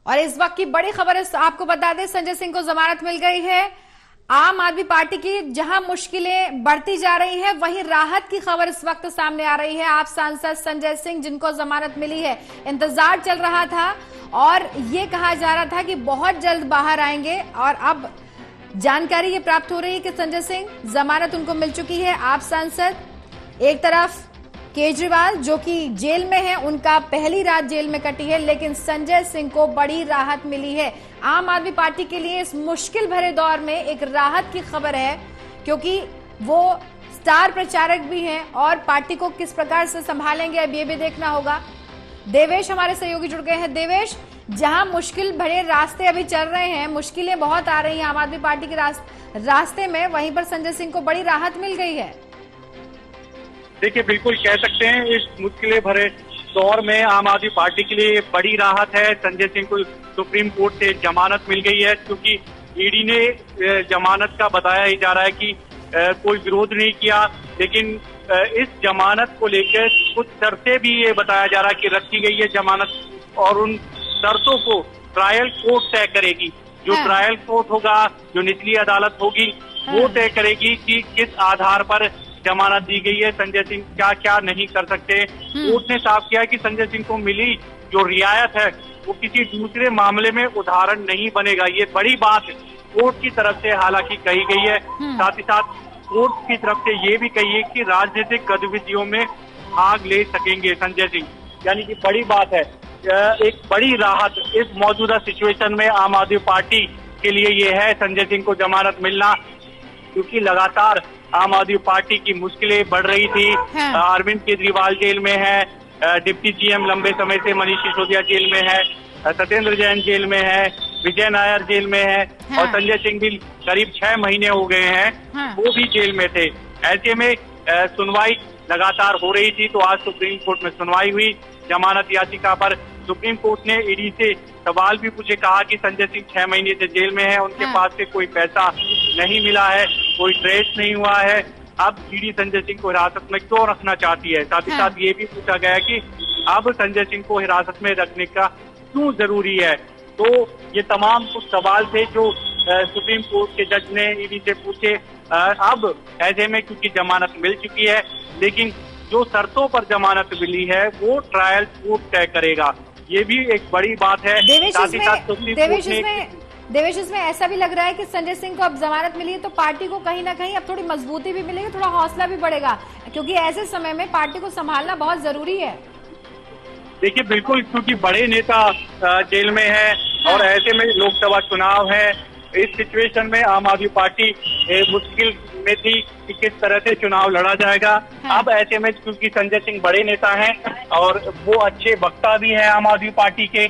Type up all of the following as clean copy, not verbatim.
और इस वक्त की बड़ी खबर है, आपको बता दें संजय सिंह को जमानत मिल गई है। आम आदमी पार्टी की जहां मुश्किलें बढ़ती जा रही है, वहीं राहत की खबर इस वक्त सामने आ रही है। आप सांसद संजय सिंह जिनको जमानत मिली है, इंतजार चल रहा था और ये कहा जा रहा था कि बहुत जल्द बाहर आएंगे, और अब जानकारी ये प्राप्त हो रही है कि संजय सिंह जमानत उनको मिल चुकी है। आप सांसद एक तरफ केजरीवाल जो कि जेल में है, उनका पहली रात जेल में कटी है, लेकिन संजय सिंह को बड़ी राहत मिली है। आम आदमी पार्टी के लिए इस मुश्किल भरे दौर में एक राहत की खबर है, क्योंकि वो स्टार प्रचारक भी हैं और पार्टी को किस प्रकार से संभालेंगे अब ये भी देखना होगा। देवेश हमारे सहयोगी जुड़ गए हैं। देवेश, जहां मुश्किल भरे रास्ते अभी चल रहे हैं, मुश्किलें बहुत आ रही हैं आम आदमी पार्टी के रास्ते में, वहीं पर संजय सिंह को बड़ी राहत मिल गई है। देखिए, बिल्कुल कह सकते हैं इस मुश्किलें भरे दौर में आम आदमी पार्टी के लिए बड़ी राहत है। संजय सिंह को सुप्रीम कोर्ट से जमानत मिल गई है, क्योंकि ईडी ने जमानत का बताया ही जा रहा है कि कोई विरोध नहीं किया, लेकिन इस जमानत को लेकर कुछ शर्तें भी ये बताया जा रहा है कि रखी गई है जमानत, और उन शर्तों को ट्रायल कोर्ट तय करेगी। जो ट्रायल कोर्ट होगा, जो निचली अदालत होगी, वो तय करेगी कि किस आधार पर जमानत दी गई है। संजय सिंह क्या क्या नहीं कर सकते। कोर्ट ने साफ किया है कि संजय सिंह को मिली जो रियायत है वो किसी दूसरे मामले में उदाहरण नहीं बनेगा। ये बड़ी बात कोर्ट की तरफ से हालांकि कही गई है। साथ ही साथ कोर्ट की तरफ से ये भी कही है कि राजनीतिक गतिविधियों में भाग ले सकेंगे संजय सिंह, यानी कि बड़ी बात है। एक बड़ी राहत इस मौजूदा सिचुएशन में आम आदमी पार्टी के लिए ये है संजय सिंह को जमानत मिलना, क्योंकि लगातार आम आदमी पार्टी की मुश्किलें बढ़ रही थी। अरविंद केजरीवाल जेल में है, डिप्टी सीएम लंबे समय से मनीष सिसोदिया जेल में है, सत्येंद्र जैन जेल में है, विजय नायर जेल में है, और संजय सिंह भी करीब 6 महीने हो गए हैं, वो भी जेल में थे। ऐसे में सुनवाई लगातार हो रही थी, तो आज सुप्रीम कोर्ट में सुनवाई हुई जमानत याचिका पर। सुप्रीम कोर्ट ने ईडी से सवाल भी पूछे, कहा कि संजय सिंह 6 महीने से जेल में है, उनके पास से कोई पैसा नहीं मिला है, कोई ट्रेस नहीं हुआ है, अब ईडी संजय सिंह को हिरासत में क्यों रखना चाहती है। साथ ही साथ ये भी पूछा गया कि अब संजय सिंह को हिरासत में रखने का क्यों जरूरी है। तो ये तमाम कुछ सवाल थे जो सुप्रीम कोर्ट के जज ने ईडी से पूछे। अब ऐसे में क्योंकि जमानत मिल चुकी है, लेकिन जो शर्तों पर जमानत मिली है वो ट्रायल कोर्ट तय करेगा, ये भी एक बड़ी बात है। साथ ही साथ सुप्रीम कोर्ट ने देवेश, इसमें ऐसा भी लग रहा है कि संजय सिंह को अब जमानत मिली है तो पार्टी को कहीं ना कहीं अब थोड़ी मजबूती भी मिलेगी, थोड़ा हौसला भी बढ़ेगा, क्योंकि ऐसे समय में पार्टी को संभालना बहुत जरूरी है। देखिए, बिल्कुल, क्योंकि बड़े नेता जेल में है और ऐसे में लोकसभा चुनाव है। इस सिचुएशन में आम आदमी पार्टी मुश्किल में थी कि किस तरह से चुनाव लड़ा जाएगा। अब ऐसे में क्योंकि संजय सिंह बड़े नेता हैं और वो अच्छे वक्ता भी हैं आम आदमी पार्टी के,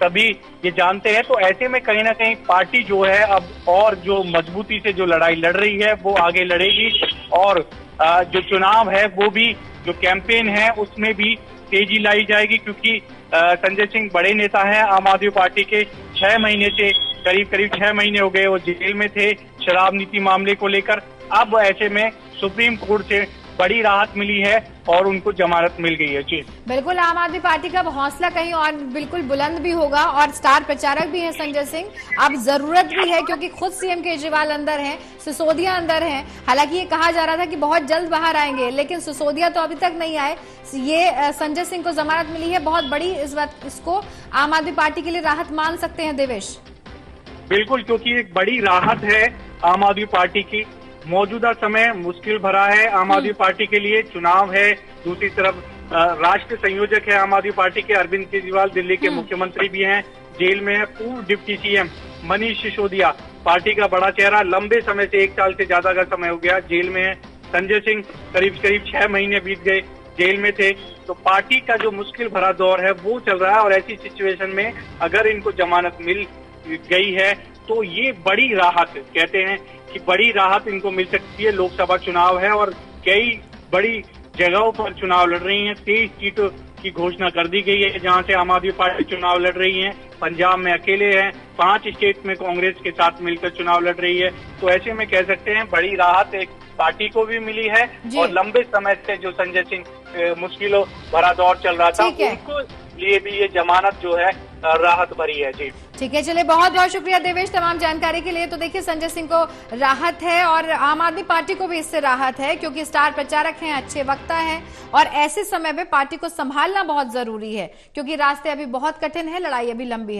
सभी ये जानते हैं, तो ऐसे में कहीं ना कहीं पार्टी जो है अब और जो मजबूती से जो लड़ाई लड़ रही है वो आगे लड़ेगी, और जो चुनाव है वो भी, जो कैंपेन है उसमें भी तेजी लाई जाएगी, क्योंकि संजय सिंह बड़े नेता हैं आम आदमी पार्टी के। 6 महीने से करीब 6 महीने हो गए वो जेल में थे शराब नीति मामले को लेकर। अब ऐसे में सुप्रीम कोर्ट से बड़ी राहत मिली है और उनको जमानत मिल गई है। जी बिल्कुल, आम आदमी पार्टी का हौसला कहीं और बिल्कुल बुलंद भी होगा, और स्टार प्रचारक भी है संजय सिंह। अब जरूरत भी है, क्योंकि खुद सीएम केजरीवाल अंदर हैं, सिसोदिया अंदर हैं। हालांकि ये कहा जा रहा था कि बहुत जल्द बाहर आएंगे, लेकिन सिसोदिया तो अभी तक नहीं आए। ये संजय सिंह को जमानत मिली है, बहुत बड़ी इस वक्त इसको आम आदमी पार्टी के लिए राहत मान सकते हैं। देवेश, बिल्कुल, क्योंकि एक बड़ी राहत है आम आदमी पार्टी की। मौजूदा समय मुश्किल भरा है आम आदमी पार्टी के लिए, चुनाव है, दूसरी तरफ राष्ट्रीय संयोजक है आम आदमी पार्टी के अरविंद केजरीवाल, दिल्ली के मुख्यमंत्री भी हैं, जेल में है। पूर्व deputy CM Manish Sisodia, party का बड़ा चेहरा, लंबे समय से 1 साल से ज्यादा का समय हो गया जेल में है। संजय सिंह करीब 6 महीने बीत गए जेल में थे। तो पार्टी का जो मुश्किल भरा दौर है वो चल रहा है, और ऐसी सिचुएशन में अगर इनको जमानत मिल गई है तो ये बड़ी राहत, कहते हैं कि बड़ी राहत इनको मिल सकती है। लोकसभा चुनाव है और कई बड़ी जगहों पर चुनाव लड़ रही हैं। 23 सीटों की घोषणा कर दी गई है जहां से आम आदमी पार्टी चुनाव लड़ रही है। पंजाब में अकेले हैं, 5 स्टेट में कांग्रेस के साथ मिलकर चुनाव लड़ रही है। तो ऐसे में कह सकते हैं बड़ी राहत एक पार्टी को भी मिली है, और लंबे समय से जो संजय सिंह मुश्किलों भरा दौर चल रहा था उनको लिए भी ये जमानत जो है राहत भरी है। जी ठीक है, चलिए बहुत बहुत शुक्रिया देवेश तमाम जानकारी के लिए। तो देखिए संजय सिंह को राहत है और आम आदमी पार्टी को भी इससे राहत है, क्योंकि स्टार प्रचारक हैं, अच्छे वक्ता हैं और ऐसे समय में पार्टी को संभालना बहुत जरूरी है, क्योंकि रास्ते अभी बहुत कठिन है, लड़ाई अभी लंबी है।